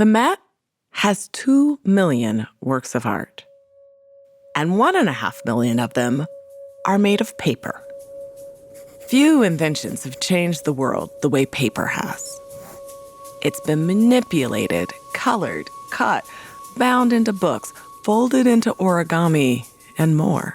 The Met has 2 million works of art, and 1.5 million of them are made of paper. Few inventions have changed the world the way paper has. It's been manipulated, colored, cut, bound into books, folded into origami, and more.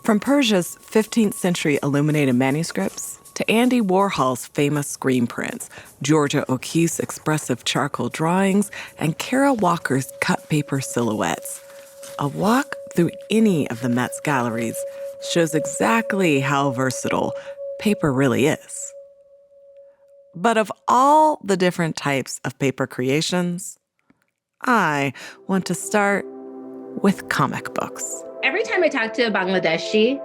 From Persia's 15th century illuminated manuscripts to Andy Warhol's famous screen prints, Georgia O'Keeffe's expressive charcoal drawings, and Kara Walker's cut paper silhouettes, a walk through any of the Met's galleries shows exactly how versatile paper really is. But of all the different types of paper creations, I want to start with comic books. Every time I talk to a Bangladeshi,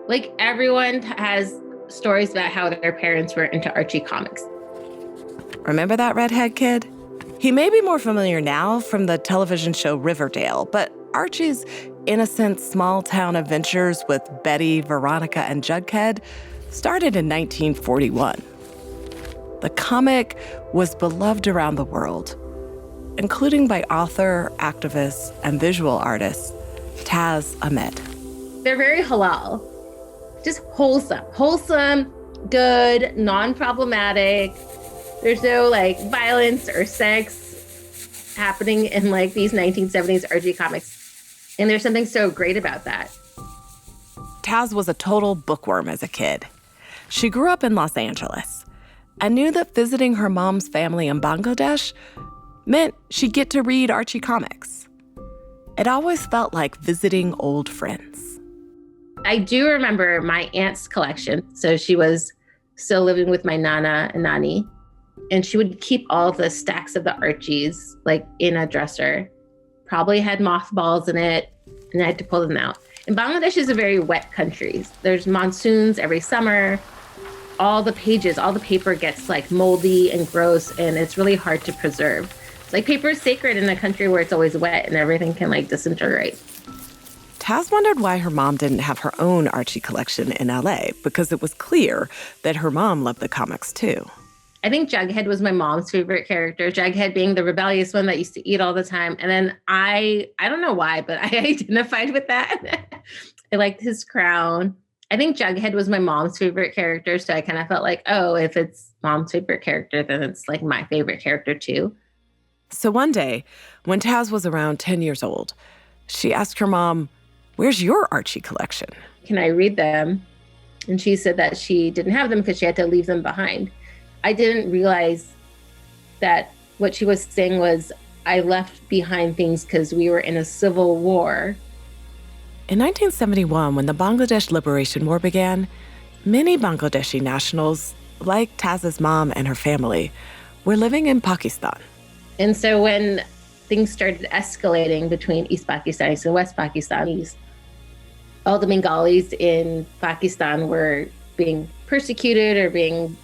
like everyone has stories about how their parents were into Archie comics. Remember that redhead kid? He may be more familiar now from the television show Riverdale, but Archie's innocent small-town adventures with Betty, Veronica, and Jughead started in 1941. The comic was beloved around the world, including by author, activist, and visual artist Taz Ahmed. They're very halal, just wholesome, good, non-problematic. There's no like violence or sex happening in like these 1970s Archie comics. And there's something so great about that. Taz was a total bookworm as a kid. She grew up in Los Angeles and knew that visiting her mom's family in Bangladesh meant she'd get to read Archie comics. It always felt like visiting old friends. I do remember my aunt's collection. So she was still living with my Nana and Nani, and she would keep all the stacks of the Archies like in a dresser. Probably had mothballs in it, and I had to pull them out. And Bangladesh is a very wet country. There's monsoons every summer. All the paper gets like moldy and gross, and it's really hard to preserve. Like paper is sacred in a country where it's always wet and everything can like disintegrate. Taz wondered why her mom didn't have her own Archie collection in LA, because it was clear that her mom loved the comics too. I think Jughead was my mom's favorite character, Jughead being the rebellious one that used to eat all the time. And then I don't know why, but I identified with that. I liked his crown. I think Jughead was my mom's favorite character. So I kind of felt like, oh, if it's mom's favorite character, then it's like my favorite character too. So one day, when Taz was around 10 years old, she asked her mom, "Where's your Archie collection?" Can I read them? And she said that she didn't have them because she had to leave them behind. I didn't realize that what she was saying was I left behind things because we were in a civil war. In 1971, when the Bangladesh Liberation War began, many Bangladeshi nationals, like Taz's mom and her family, were living in Pakistan. And so when things started escalating between East Pakistanis and West Pakistanis, all the Bengalis in Pakistan were being persecuted or being,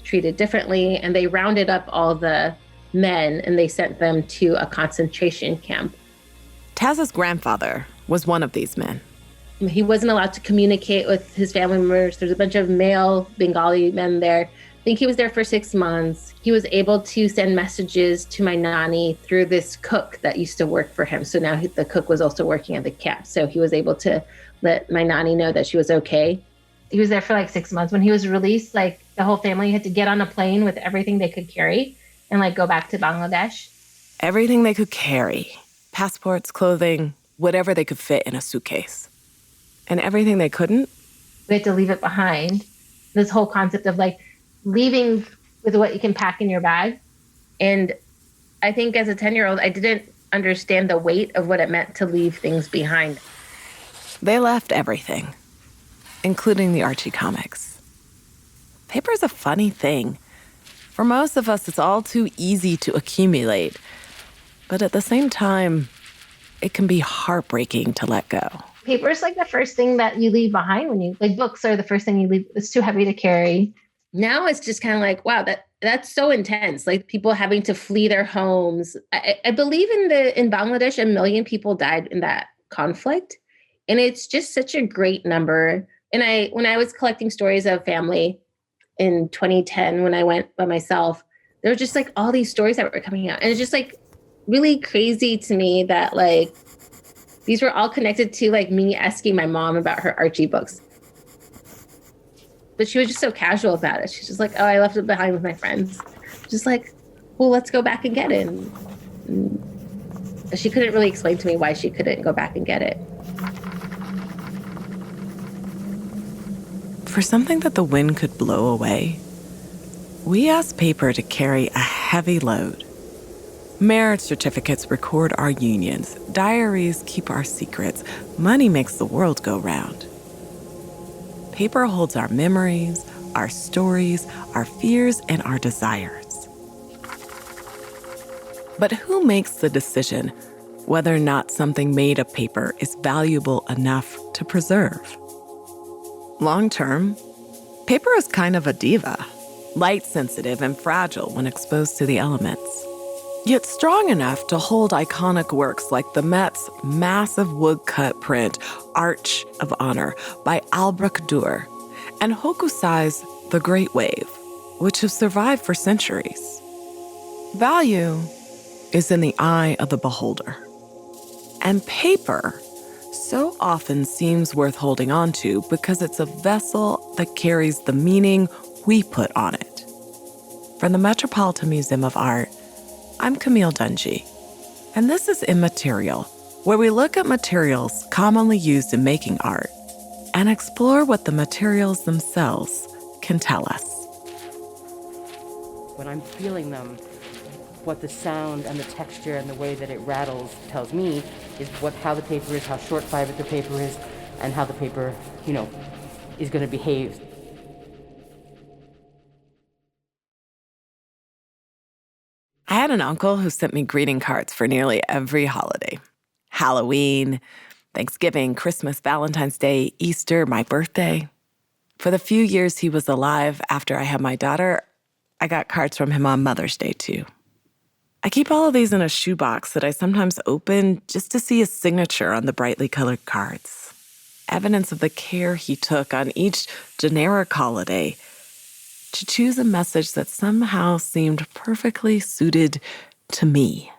treated differently. And they rounded up all the men and they sent them to a concentration camp. Taz's grandfather was one of these men. He wasn't allowed to communicate with his family members. There's a bunch of male Bengali men there. I think he was there for 6 months. He was able to send messages to my Nani through this cook that used to work for him. So now the cook was also working at the camp. So he was able to let my Nani know that she was okay. He was there for like 6 months. When he was released, like the whole family had to get on a plane with everything they could carry and like go back to Bangladesh. Everything they could carry. Passports, clothing, whatever they could fit in a suitcase. And everything they couldn't? We had to leave it behind. This whole concept of like leaving with what you can pack in your bag. And I think as a 10-year-old, I didn't understand the weight of what it meant to leave things behind. They left everything, including the Archie comics. Paper's a funny thing. For most of us, it's all too easy to accumulate. But at the same time, it can be heartbreaking to let go. Paper is like the first thing that you leave behind when you, like books are the first thing you leave. It's too heavy to carry. Now it's just kind of like, wow, that's so intense. Like people having to flee their homes. I believe in Bangladesh, 1 million people died in that conflict. And it's just such a great number. And when I was collecting stories of family in 2010, when I went by myself, there were just like all these stories that were coming out. And it's just like really crazy to me that like these were all connected to like me asking my mom about her Archie books. But she was just so casual about it. She's just like, oh, I left it behind with my friends. Just like, well, let's go back and get it. And she couldn't really explain to me why she couldn't go back and get it. For something that the wind could blow away, we asked paper to carry a heavy load. Marriage certificates record our unions. Diaries keep our secrets. Money makes the world go round. Paper holds our memories, our stories, our fears, and our desires. But who makes the decision whether or not something made of paper is valuable enough to preserve? Long term, paper is kind of a diva, light-sensitive and fragile when exposed to the elements, yet strong enough to hold iconic works like the Met's massive woodcut print Arch of Honor by Albrecht Dürer and Hokusai's The Great Wave, which have survived for centuries. Value is in the eye of the beholder. And paper so often seems worth holding on to because it's a vessel that carries the meaning we put on it. From the Metropolitan Museum of Art, I'm Camille Dungy, and this is Immaterial, where we look at materials commonly used in making art and explore what the materials themselves can tell us. When I'm feeling them, what the sound and the texture and the way that it rattles tells me is how the paper is, how short fibered the paper is, and how the paper, is going to behave. I had an uncle who sent me greeting cards for nearly every holiday. Halloween, Thanksgiving, Christmas, Valentine's Day, Easter, my birthday. For the few years he was alive after I had my daughter, I got cards from him on Mother's Day too. I keep all of these in a shoebox that I sometimes open just to see his signature on the brightly colored cards. Evidence of the care he took on each generic holiday to choose a message that somehow seemed perfectly suited to me.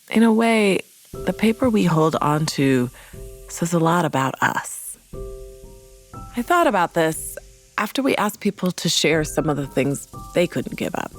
In a way, the paper we hold onto says a lot about us. I thought about this after we asked people to share some of the things they couldn't give up.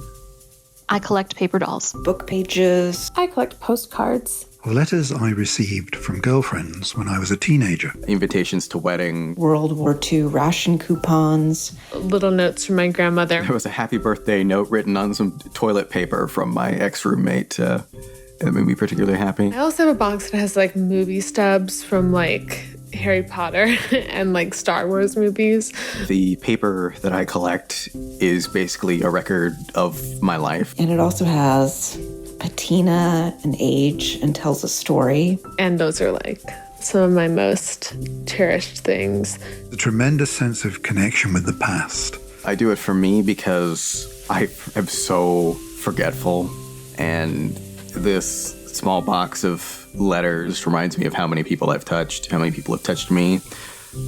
I collect paper dolls. Book pages. I collect postcards. Or letters I received from girlfriends when I was a teenager. Invitations to wedding. World War II ration coupons. Little notes from my grandmother. There was a happy birthday note written on some toilet paper from my ex-roommate. That made me particularly happy. I also have a box that has like movie stubs from like Harry Potter and like Star Wars movies. The paper that I collect is basically a record of my life. And it also has patina and age and tells a story. And those are like some of my most cherished things. The tremendous sense of connection with the past. I do it for me because I am so forgetful, and this small box of letters reminds me of how many people I've touched, how many people have touched me.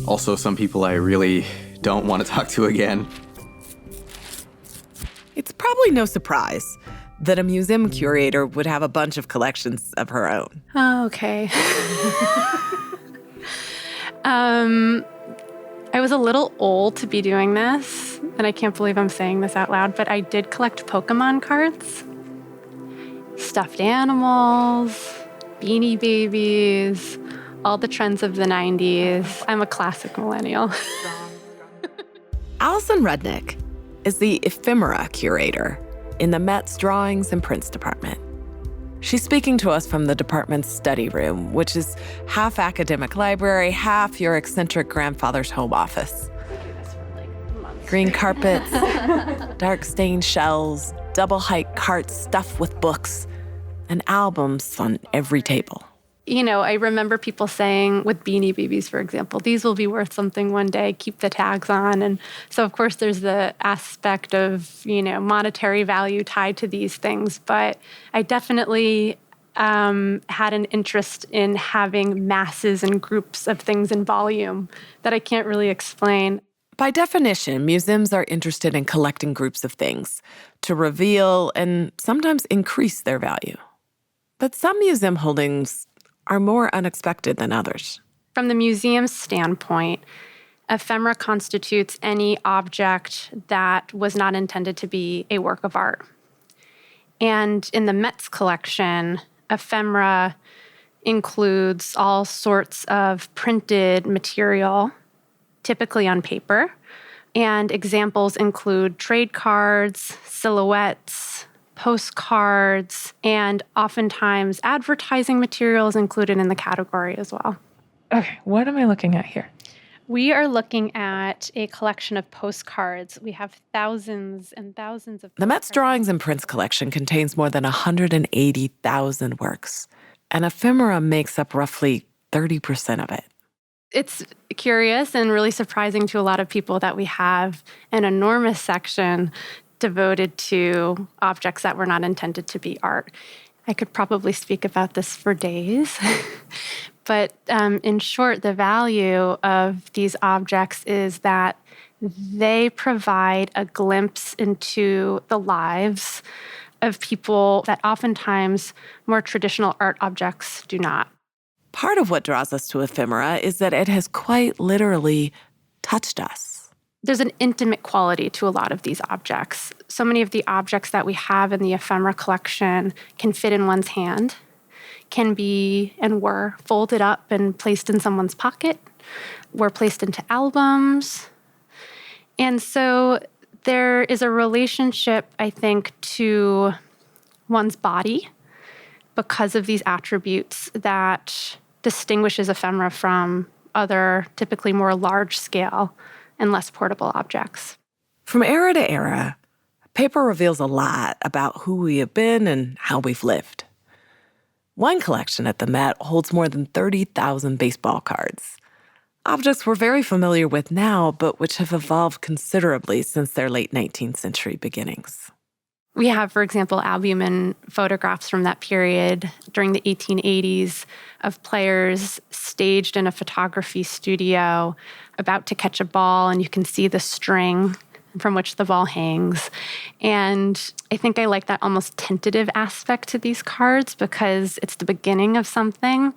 Also, some people I really don't want to talk to again. It's probably no surprise that a museum curator would have a bunch of collections of her own. Oh, okay. I was a little old to be doing this, and I can't believe I'm saying this out loud, but I did collect Pokemon cards, stuffed animals, Beanie Babies, all the trends of the 90s. I'm a classic millennial. Allison Rudnick is the ephemera curator in the Met's Drawings and Prints department. She's speaking to us from the department's study room, which is half academic library, half your eccentric grandfather's home office. Green carpets, dark stained shelves, double-height carts stuffed with books, and albums on every table. I remember people saying with Beanie Babies, for example, these will be worth something one day, keep the tags on. And so, of course, there's the aspect of, monetary value tied to these things. But I definitely had an interest in having masses and groups of things in volume that I can't really explain. By definition, museums are interested in collecting groups of things to reveal and sometimes increase their value. But some museum holdings are more unexpected than others. From the museum's standpoint, ephemera constitutes any object that was not intended to be a work of art. And in the Met's collection, ephemera includes all sorts of printed material, typically on paper. And examples include trade cards, silhouettes, postcards, and oftentimes advertising materials included in the category as well. Okay, what am I looking at here? We are looking at a collection of postcards. We have thousands and thousands of The Met's drawings and prints collection contains more than 180,000 works, and ephemera makes up roughly 30% of it. It's curious and really surprising to a lot of people that we have an enormous section devoted to objects that were not intended to be art. I could probably speak about this for days. But in short, the value of these objects is that they provide a glimpse into the lives of people that oftentimes more traditional art objects do not. Part of what draws us to ephemera is that it has quite literally touched us. There's an intimate quality to a lot of these objects. So many of the objects that we have in the ephemera collection can fit in one's hand, can be and were folded up and placed in someone's pocket, were placed into albums. And so there is a relationship, I think, to one's body because of these attributes that distinguishes ephemera from other, typically more large-scale and less portable objects. From era to era, paper reveals a lot about who we have been and how we've lived. One collection at the Met holds more than 30,000 baseball cards, objects we're very familiar with now, but which have evolved considerably since their late 19th century beginnings. We have, for example, albumin photographs from that period during the 1880s of players staged in a photography studio about to catch a ball, and you can see the string from which the ball hangs. And I think I like that almost tentative aspect to these cards because it's the beginning of something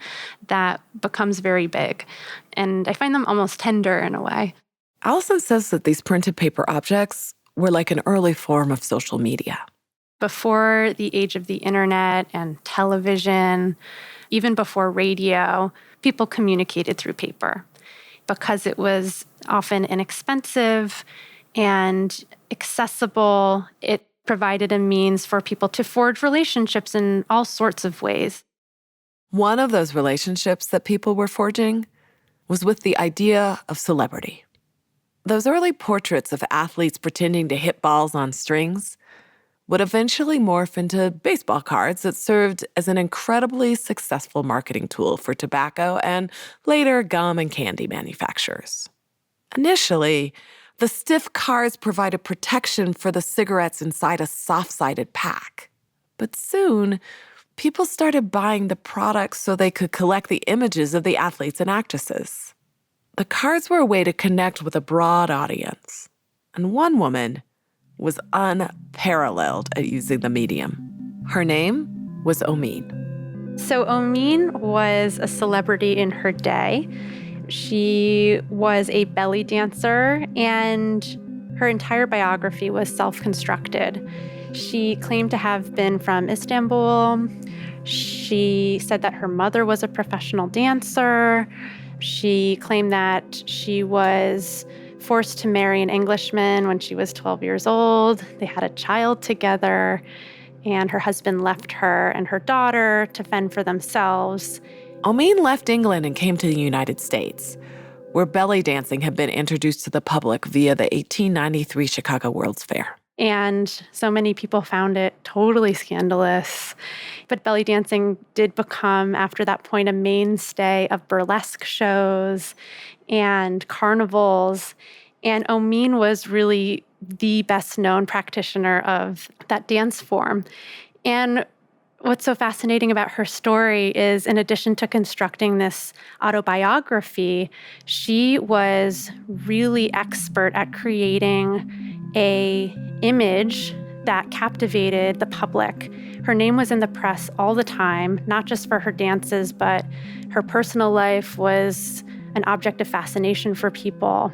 that becomes very big. And I find them almost tender in a way. Allison says that these printed paper objects were like an early form of social media. Before the age of the internet and television, even before radio, people communicated through paper because it was often inexpensive and accessible. It provided a means for people to forge relationships in all sorts of ways. One of those relationships that people were forging was with the idea of celebrity. Those early portraits of athletes pretending to hit balls on strings would eventually morph into baseball cards that served as an incredibly successful marketing tool for tobacco and later gum and candy manufacturers. Initially, the stiff cards provided protection for the cigarettes inside a soft-sided pack. But soon, people started buying the products so they could collect the images of the athletes and actresses. The cards were a way to connect with a broad audience. And one woman was unparalleled at using the medium. Her name was Omin. So Omin was a celebrity in her day. She was a belly dancer, and her entire biography was self-constructed. She claimed to have been from Istanbul. She said that her mother was a professional dancer. She claimed that she was forced to marry an Englishman when she was 12 years old. They had a child together, and her husband left her and her daughter to fend for themselves. Omin left England and came to the United States, where belly dancing had been introduced to the public via the 1893 Chicago World's Fair. And so many people found it totally scandalous. But belly dancing did become, after that point, a mainstay of burlesque shows and carnivals. And Omin was really the best known practitioner of that dance form. And what's so fascinating about her story is, in addition to constructing this autobiography, she was really expert at creating a image that captivated the public. Her name was in the press all the time, not just for her dances, but her personal life was an object of fascination for people.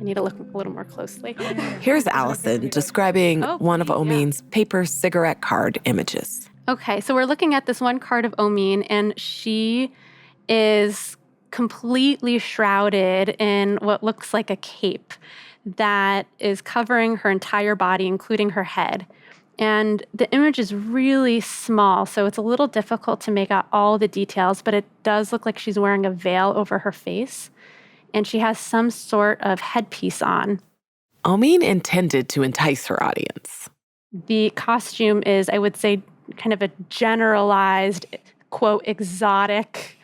I need to look a little more closely. Here's Allison describing one of Omin's paper cigarette card images. Okay, so we're looking at this one card of Omin, and she is completely shrouded in what looks like a cape that is covering her entire body, including her head. And the image is really small, so it's a little difficult to make out all the details, but it does look like she's wearing a veil over her face, and she has some sort of headpiece on. Omin intended to entice her audience. The costume is, I would say, kind of a generalized, quote, exotic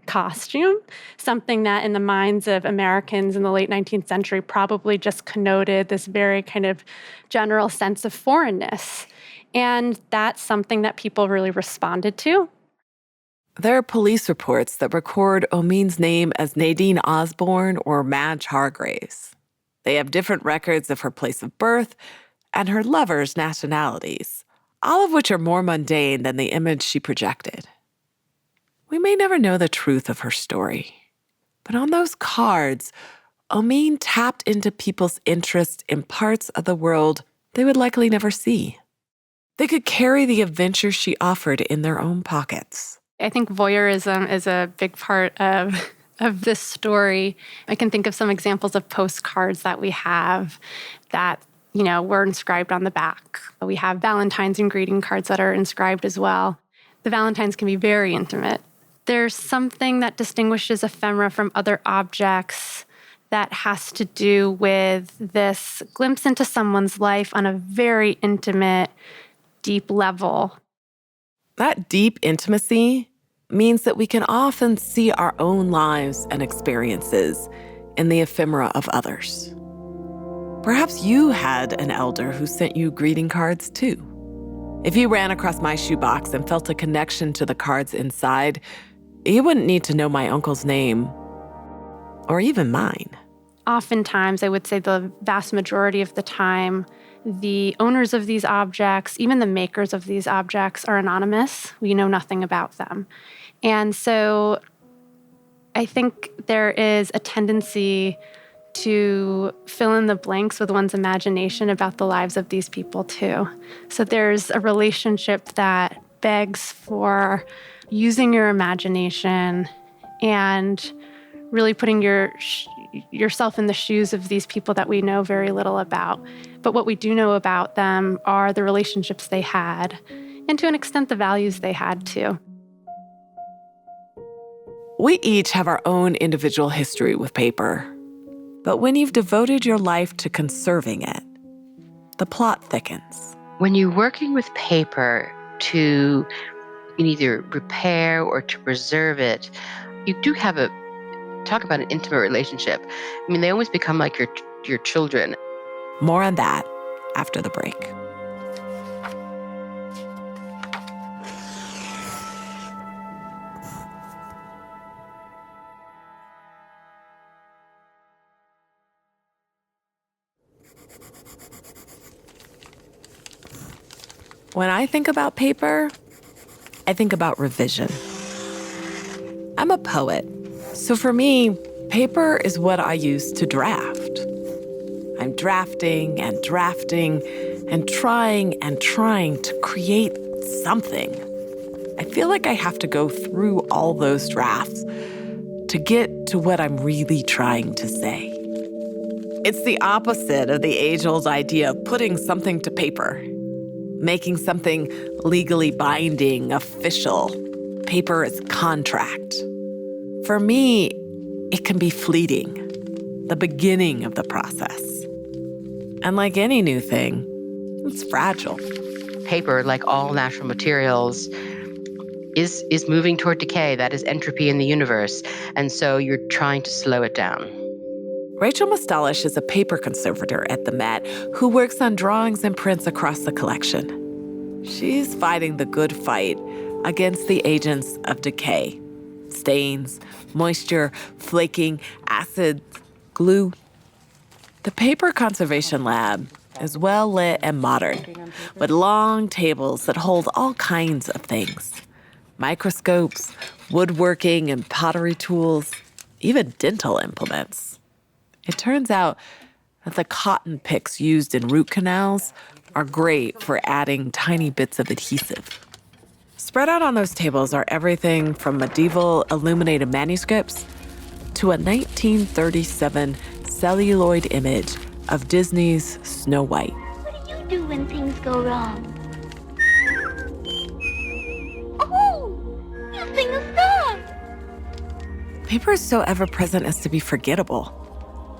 costume, something that in the minds of Americans in the late 19th century probably just connoted this very kind of general sense of foreignness. And that's something that people really responded to. There are police reports that record Omin's name as Nadine Osborne or Madge Hargraves. They have different records of her place of birth and her lovers' nationalities, all of which are more mundane than the image she projected. We may never know the truth of her story, but on those cards, Omin tapped into people's interest in parts of the world they would likely never see. They could carry the adventure she offered in their own pockets. I think voyeurism is a big part of this story. I can think of some examples of postcards that we have that, were inscribed on the back. We have Valentines and greeting cards that are inscribed as well. The Valentines can be very intimate. There's something that distinguishes ephemera from other objects that has to do with this glimpse into someone's life on a very intimate, deep level. That deep intimacy means that we can often see our own lives and experiences in the ephemera of others. Perhaps you had an elder who sent you greeting cards too. If you ran across my shoebox and felt a connection to the cards inside, you wouldn't need to know my uncle's name, or even mine. Oftentimes, I would say the vast majority of the time, the owners of these objects, even the makers of these objects, are anonymous. We know nothing about them. And so I think there is a tendency to fill in the blanks with one's imagination about the lives of these people too. So there's a relationship that begs for using your imagination and really putting yourself in the shoes of these people that we know very little about. But what we do know about them are the relationships they had, and to an extent, the values they had too. We each have our own individual history with paper. But when you've devoted your life to conserving it, the plot thickens. When you're working with paper to either repair or to preserve it, you do have talk about an intimate relationship. They almost become like your children. More on that after the break. When I think about paper, I think about revision. I'm a poet, so for me, paper is what I use to draft. I'm drafting and drafting and trying to create something. I feel like I have to go through all those drafts to get to what I'm really trying to say. It's the opposite of the age-old idea of putting something to paper, making something legally binding, official. Paper is contract. For me, it can be fleeting, the beginning of the process. And like any new thing, it's fragile. Paper, like all natural materials, is moving toward decay. That is entropy in the universe. And so you're trying to slow it down. Rachel Mustalish is a paper conservator at the Met who works on drawings and prints across the collection. She's fighting the good fight against the agents of decay. Stains, moisture, flaking, acids, glue. The Paper Conservation Lab is well lit and modern, with long tables that hold all kinds of things. Microscopes, woodworking and pottery tools, even dental implements. It turns out that the cotton picks used in root canals are great for adding tiny bits of adhesive. Spread out on those tables are everything from medieval illuminated manuscripts to a 1937 celluloid image of Disney's Snow White. What do you do when things go wrong? Oh, you sing a song! Paper is so ever-present as to be forgettable.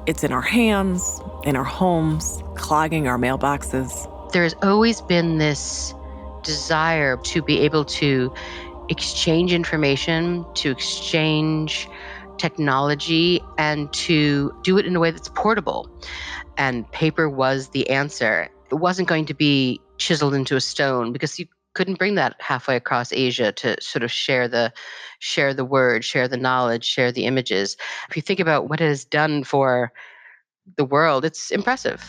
It's in our hands, in our homes, clogging our mailboxes. There's always been this desire to be able to exchange information, to exchange technology, and to do it in a way that's portable. And paper was the answer. It wasn't going to be chiseled into a stone because you couldn't bring that halfway across Asia to sort of share the word, share the knowledge, share the images. If you think about what it has done for the world, it's impressive.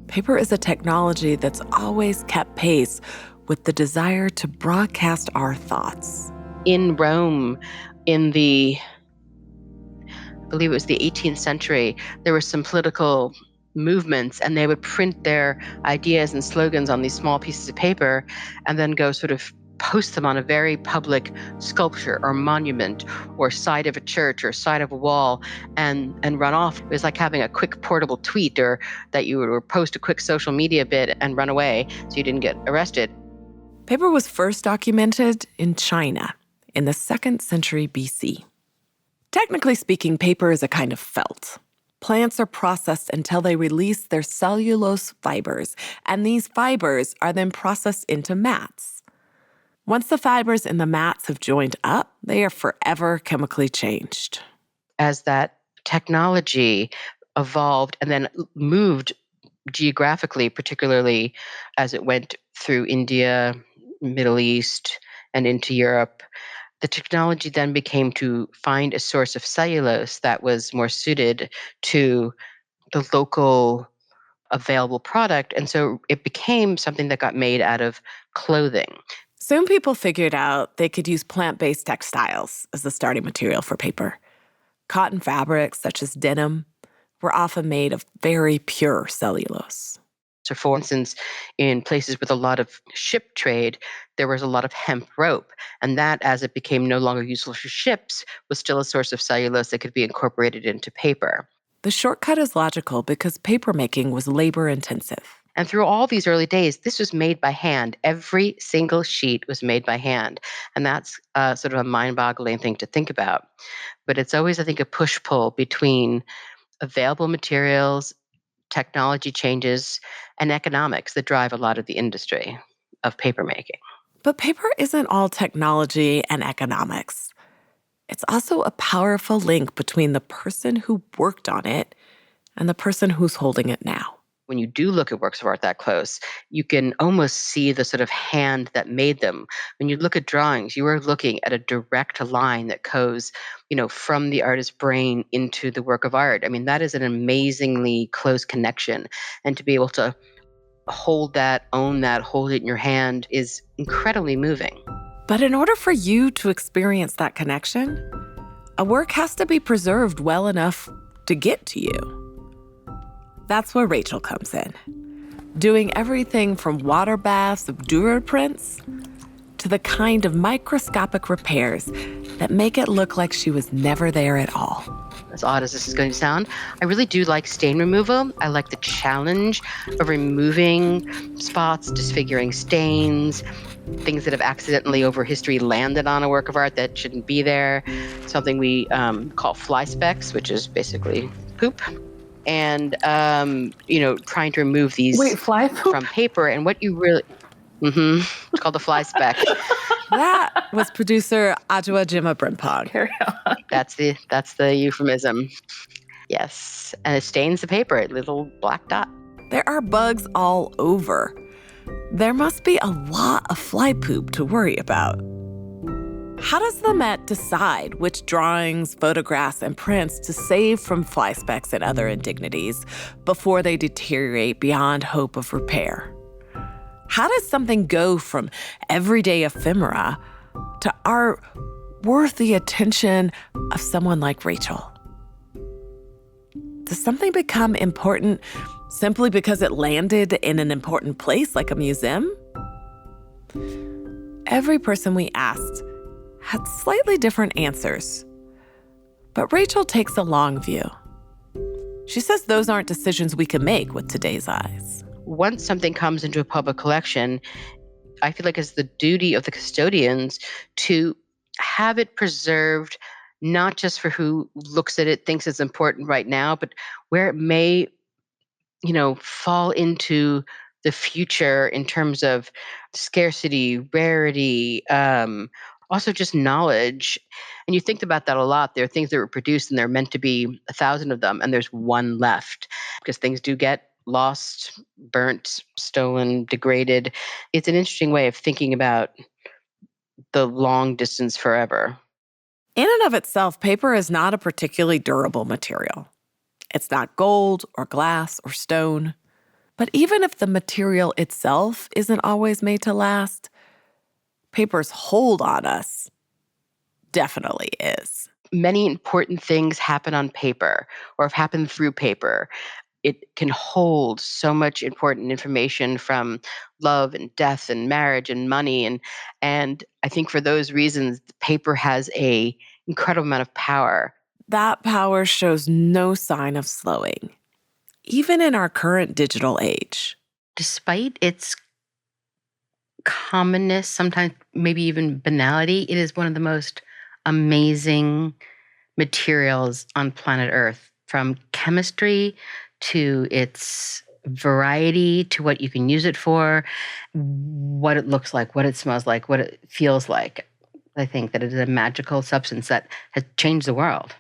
Paper is a technology that's always kept pace with the desire to broadcast our thoughts. In Rome, in I believe it was the 18th century, there were some political movements, and they would print their ideas and slogans on these small pieces of paper and then go sort of post them on a very public sculpture or monument or side of a church or side of a wall and run off. It was like having a quick portable tweet, or that you would post a quick social media bit and run away so you didn't get arrested. Paper was first documented in China in the 2nd century BC. Technically speaking, paper is a kind of felt. Plants are processed until they release their cellulose fibers, and these fibers are then processed into mats. Once the fibers in the mats have joined up, they are forever chemically changed. As that technology evolved and then moved geographically, particularly as it went through India, Middle East, and into Europe, the technology then became to find a source of cellulose that was more suited to the local available product. And so it became something that got made out of clothing. Soon people figured out they could use plant-based textiles as the starting material for paper. Cotton fabrics, such as denim, were often made of very pure cellulose. So for instance, in places with a lot of ship trade, there was a lot of hemp rope. And that, as it became no longer useful for ships, was still a source of cellulose that could be incorporated into paper. The shortcut is logical because papermaking was labor-intensive. And through all these early days, this was made by hand. Every single sheet was made by hand. And that's sort of a mind-boggling thing to think about. But it's always, I think, a push-pull between available materials, technology changes, and economics that drive a lot of the industry of papermaking. But paper isn't all technology and economics. It's also a powerful link between the person who worked on it and the person who's holding it now. When you do look at works of art that close, you can almost see the sort of hand that made them. When you look at drawings, you are looking at a direct line that goes, from the artist's brain into the work of art. I mean, that is an amazingly close connection. And to be able to hold that, own that, hold it in your hand is incredibly moving. But in order for you to experience that connection, a work has to be preserved well enough to get to you. That's where Rachel comes in, doing everything from water baths of Dürer prints to the kind of microscopic repairs that make it look like she was never there at all. As odd as this is going to sound, I really do like stain removal. I like the challenge of removing spots, disfiguring stains, things that have accidentally over history landed on a work of art that shouldn't be there. Something we call fly specks, which is basically poop. And, trying to remove these from paper. And what you really... It's called the fly speck. That was producer Adjoa Jima Brimpong. Carry on. That's the euphemism. Yes. And it stains the paper, a little black dot. There are bugs all over. there must be a lot of fly poop to worry about. How does the Met decide which drawings, photographs, and prints to save from fly specks and other indignities before they deteriorate beyond hope of repair? How does something go from everyday ephemera to art worth the attention of someone like Rachel? Does something become important simply because it landed in an important place like a museum? Every person we asked had slightly different answers, but Rachel takes a long view. She says those aren't decisions we can make with today's eyes. Once something comes into a public collection, I feel like it's the duty of the custodians to have it preserved, not just for who looks at it, thinks it's important right now, but where it may, fall into the future in terms of scarcity, rarity, also just knowledge. And you think about that a lot. There are things that were produced and there are meant to be 1,000 of them, and there's one left because things do get lost, burnt, stolen, degraded. It's an interesting way of thinking about the long distance forever. In and of itself, paper is not a particularly durable material. It's not gold or glass or stone. But even if the material itself isn't always made to last, paper's hold on us definitely is. Many important things happen on paper or have happened through paper. It can hold so much important information from love and death and marriage and money. And I think for those reasons, paper has an incredible amount of power. That power shows no sign of slowing, even in our current digital age. Despite its commonness, sometimes maybe even banality, it is one of the most amazing materials on planet Earth, from chemistry to its variety, to what you can use it for, what it looks like, what it smells like, what it feels like. I think that it is a magical substance that has changed the world.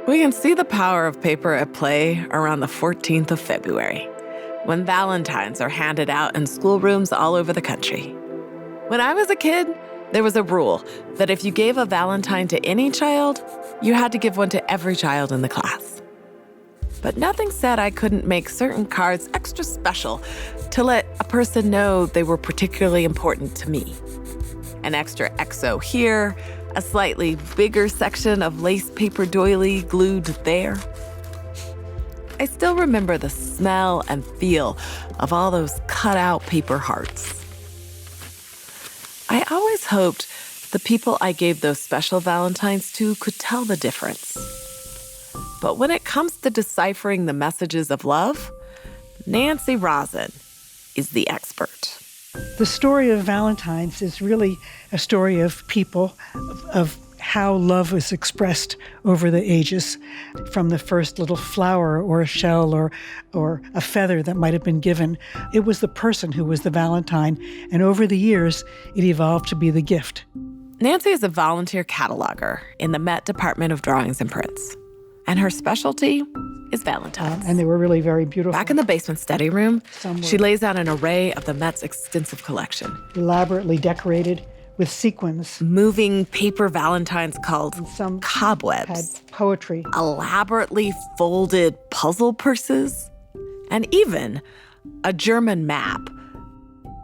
We can see the power of paper at play around the 14th of February, when Valentines are handed out in schoolrooms all over the country. When I was a kid, there was a rule that if you gave a Valentine to any child, you had to give one to every child in the class. But nothing said I couldn't make certain cards extra special to let a person know they were particularly important to me. An extra XO here, a slightly bigger section of lace paper doily glued there. I still remember the smell and feel of all those cut-out paper hearts. I always hoped the people I gave those special Valentines to could tell the difference. But when it comes to deciphering the messages of love, Nancy Rosin is the expert. The story of Valentines is really a story of people, of how love is expressed over the ages, from the first little flower or a shell or a feather that might have been given. It was the person who was the Valentine, and over the years, it evolved to be the gift. Nancy is a volunteer cataloger in the Met Department of Drawings and Prints, and her specialty is Valentines. And they were really very beautiful. Back in the basement study room, she lays out an array of the Met's extensive collection. Elaborately decorated with sequins. Moving paper Valentines called some cobwebs. Had poetry. Elaborately folded puzzle purses. And even a German map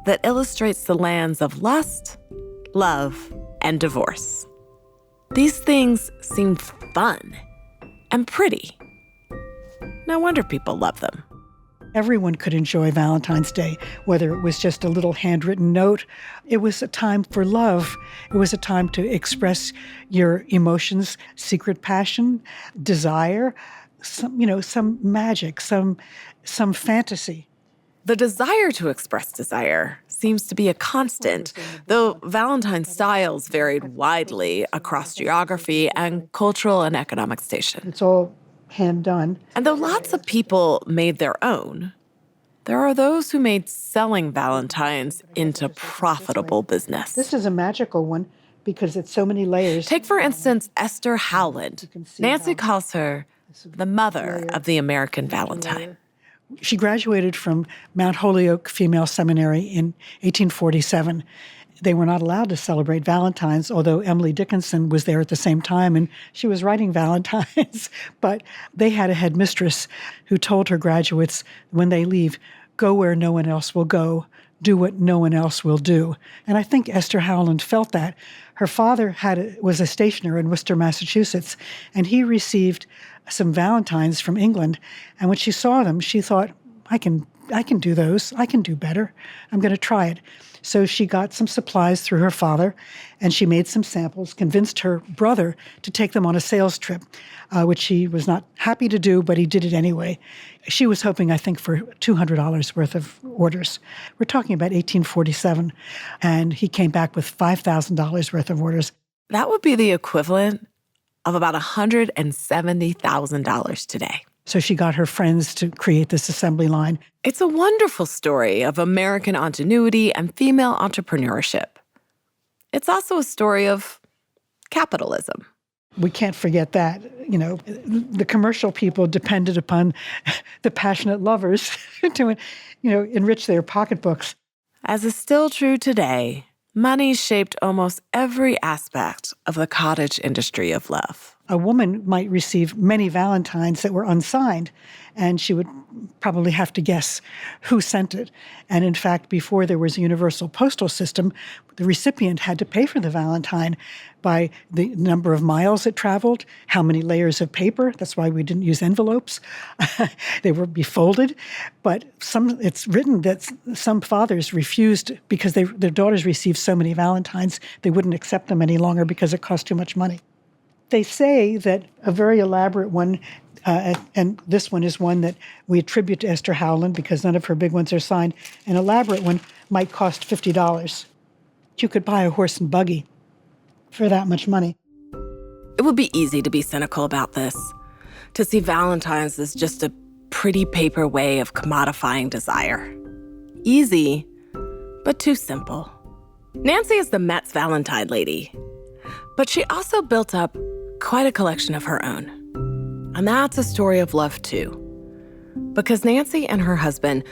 that illustrates the lands of lust, love, and divorce. These things seem fun and pretty. No wonder people love them. Everyone could enjoy Valentine's Day, whether it was just a little handwritten note. It was a time for love. It was a time to express your emotions, secret passion, desire, some magic, some fantasy. The desire to express desire seems to be a constant, though Valentine's styles varied widely across geography and cultural and economic station. It's all hand done. And though lots of people made their own, there are those who made selling Valentines into profitable business. This is a magical one because it's so many layers. Take, for instance, Esther Howland. Nancy calls her the mother of the American Valentine. She graduated from Mount Holyoke Female Seminary in 1847. They were not allowed to celebrate Valentines, although Emily Dickinson was there at the same time, and she was writing Valentines. But they had a headmistress who told her graduates, when they leave, go where no one else will go, do what no one else will do. And I think Esther Howland felt that. Her father was a stationer in Worcester, Massachusetts, and he received some Valentines from England. And when she saw them, she thought, I can do those. I can do better. I'm going to try it. So she got some supplies through her father, and she made some samples, convinced her brother to take them on a sales trip, which he was not happy to do, but he did it anyway. She was hoping, I think, for $200 worth of orders. We're talking about 1847, and he came back with $5,000 worth of orders. That would be the equivalent of about $170,000 today. So she got her friends to create this assembly line. It's a wonderful story of American ingenuity and female entrepreneurship. It's also a story of capitalism. We can't forget that. You know, the commercial people depended upon the passionate lovers to, enrich their pocketbooks. As is still true today, money shaped almost every aspect of the cottage industry of love. A woman might receive many Valentines that were unsigned, and she would probably have to guess who sent it. And in fact, before there was a universal postal system, the recipient had to pay for the Valentine by the number of miles it traveled, how many layers of paper. That's why we didn't use envelopes. They would be folded. But it's written that some fathers refused because their daughters received so many Valentines, they wouldn't accept them any longer because it cost too much money. They say that a very elaborate one, and this one is one that we attribute to Esther Howland because none of her big ones are signed, an elaborate one might cost $50. You could buy a horse and buggy for that much money. It would be easy to be cynical about this, to see Valentines as just a pretty paper way of commodifying desire. Easy, but too simple. Nancy is the Met's Valentine lady, but she also built up quite a collection of her own. And that's a story of love, too, because Nancy and her husband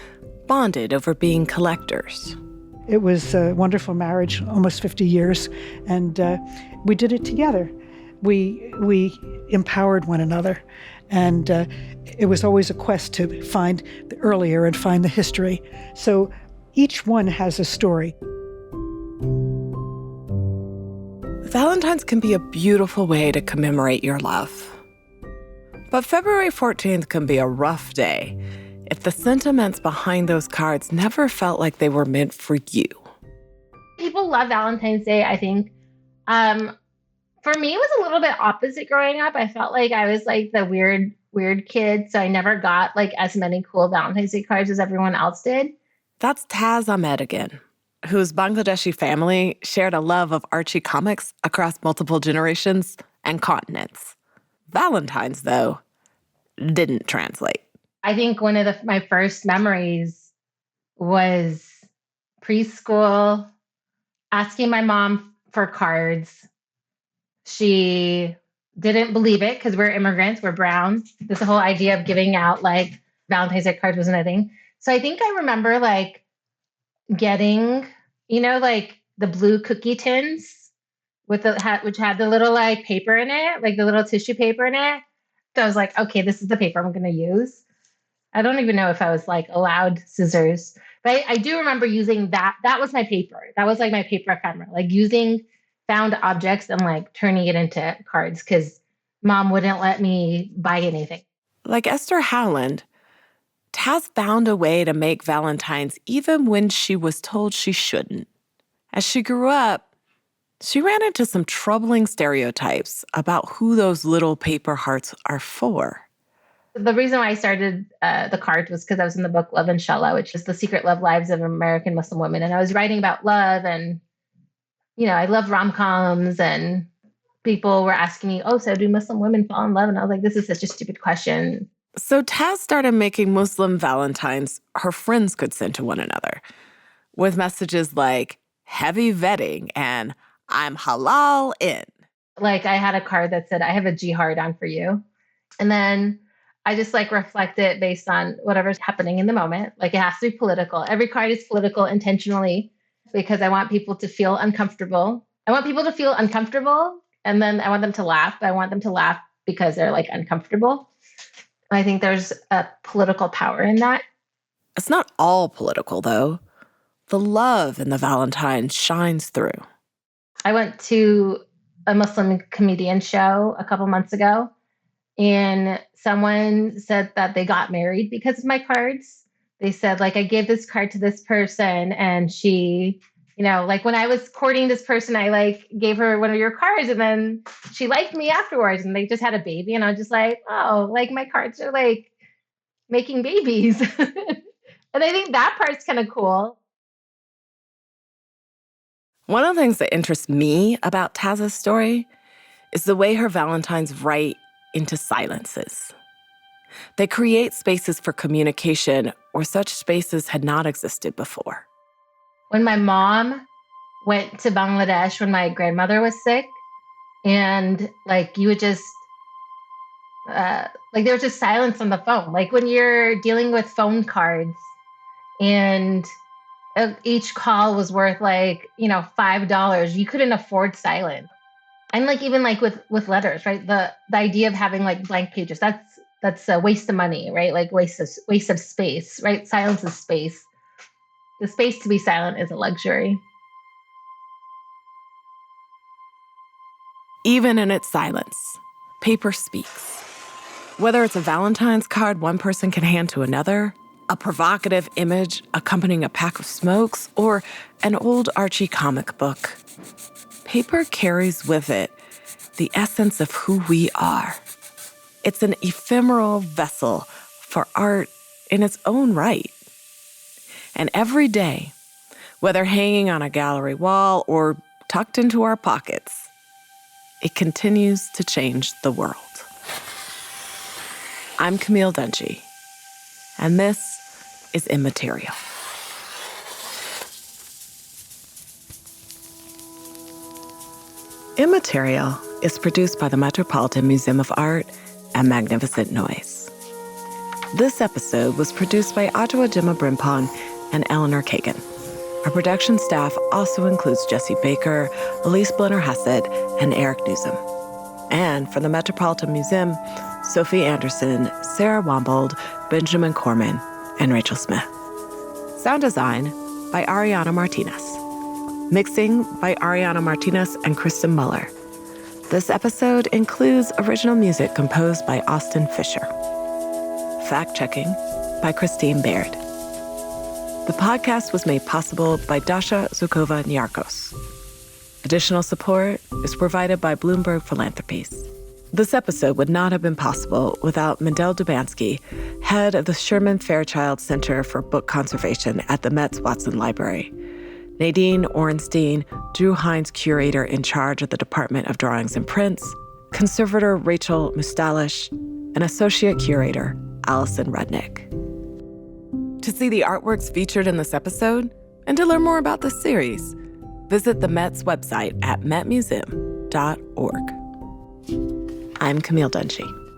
bonded over being collectors. It was a wonderful marriage, almost 50 years, and we did it together. We empowered one another, and it was always a quest to find the earlier and find the history. So each one has a story. Valentine's can be a beautiful way to commemorate your love. But February 14th can be a rough day if the sentiments behind those cards never felt like they were meant for you. People love Valentine's Day, I think. For me, it was a little bit opposite growing up. I felt like I was like the weird kid, so I never got like as many cool Valentine's Day cards as everyone else did. That's Taz Ahmed again, whose Bangladeshi family shared a love of Archie comics across multiple generations and continents. Valentine's, though, didn't translate. I think one of my first memories was preschool, asking my mom for cards. She didn't believe it because we're immigrants, we're brown. This whole idea of giving out like Valentine's Day cards wasn't a thing. So I think I remember like getting, like the blue cookie tins with which had the little like paper in it, like the little tissue paper in it. So I was like, okay, this is the paper I'm going to use. I don't even know if I was like allowed scissors, but I do remember using that. That was my paper. That was like my paper ephemera, like using found objects and like turning it into cards because mom wouldn't let me buy anything. Like Esther Howland, Taz found a way to make Valentines even when she was told she shouldn't. As she grew up, she ran into some troubling stereotypes about who those little paper hearts are for. The reason why I started the cards was because I was in the book Love Inshallah, which is the secret love lives of American Muslim women. And I was writing about love and, I love rom-coms and people were asking me, so do Muslim women fall in love? And I was like, this is such a stupid question. So Taz started making Muslim Valentines her friends could send to one another with messages like heavy vetting and I'm halal in. Like I had a card that said, I have a jihad on for you. And then I just like reflect it based on whatever's happening in the moment. Like it has to be political. Every card is political intentionally because I want people to feel uncomfortable. I want people to feel uncomfortable, and then I want them to laugh. I want them to laugh because they're like uncomfortable. I think there's a political power in that. It's not all political, though. The love in the Valentines shines through. I went to a Muslim comedian show a couple months ago, and someone said that they got married because of my cards. They said, like, I gave this card to this person, and she, you know, like when I was courting this person, I like gave her one of your cards, and then she liked me afterwards, and they just had a baby. And I was just like, oh, like my cards are like making babies. And I think that part's kind of cool. One of the things that interests me about Taz's story is the way her Valentines write into silences. They create spaces for communication where such spaces had not existed before. When my mom went to Bangladesh when my grandmother was sick, and like you would just, like there was just silence on the phone. Like when you're dealing with phone cards and each call was worth like, you know, $5, you couldn't afford silence. And like even like with letters, right? The idea of having like blank pages, that's a waste of money, right? Like waste of space, right? Silence is space. The space to be silent is a luxury. Even in its silence, paper speaks. Whether it's a Valentine's card one person can hand to another, a provocative image accompanying a pack of smokes, or an old Archie comic book, paper carries with it the essence of who we are. It's an ephemeral vessel for art in its own right. And every day, whether hanging on a gallery wall or tucked into our pockets, it continues to change the world. I'm Camille Dungy, and this is Immaterial. Immaterial is produced by the Metropolitan Museum of Art and Magnificent Noise. This episode was produced by Adjoa Jima Brimpon and Eleanor Kagan. Our production staff also includes Jesse Baker, Elise Blenner-Hassett, and Eric Newsom. And from the Metropolitan Museum, Sophie Anderson, Sarah Wambold, Benjamin Corman, and Rachel Smith. Sound design by Ariana Martinez. Mixing by Ariana Martinez and Kristen Muller. This episode includes original music composed by Austin Fisher. Fact-checking by Christine Baird. The podcast was made possible by Dasha Zukova-Nyarkos. Additional support is provided by Bloomberg Philanthropies. This episode would not have been possible without Mendel Dubansky, head of the Sherman Fairchild Center for Book Conservation at the Met's Watson Library, Nadine Orenstein, Drew Hines curator in charge of the Department of Drawings and Prints, conservator Rachel Mustalish, and associate curator Allison Rudnick. To see the artworks featured in this episode and to learn more about this series, visit the Met's website at metmuseum.org. I'm Camille Dungy.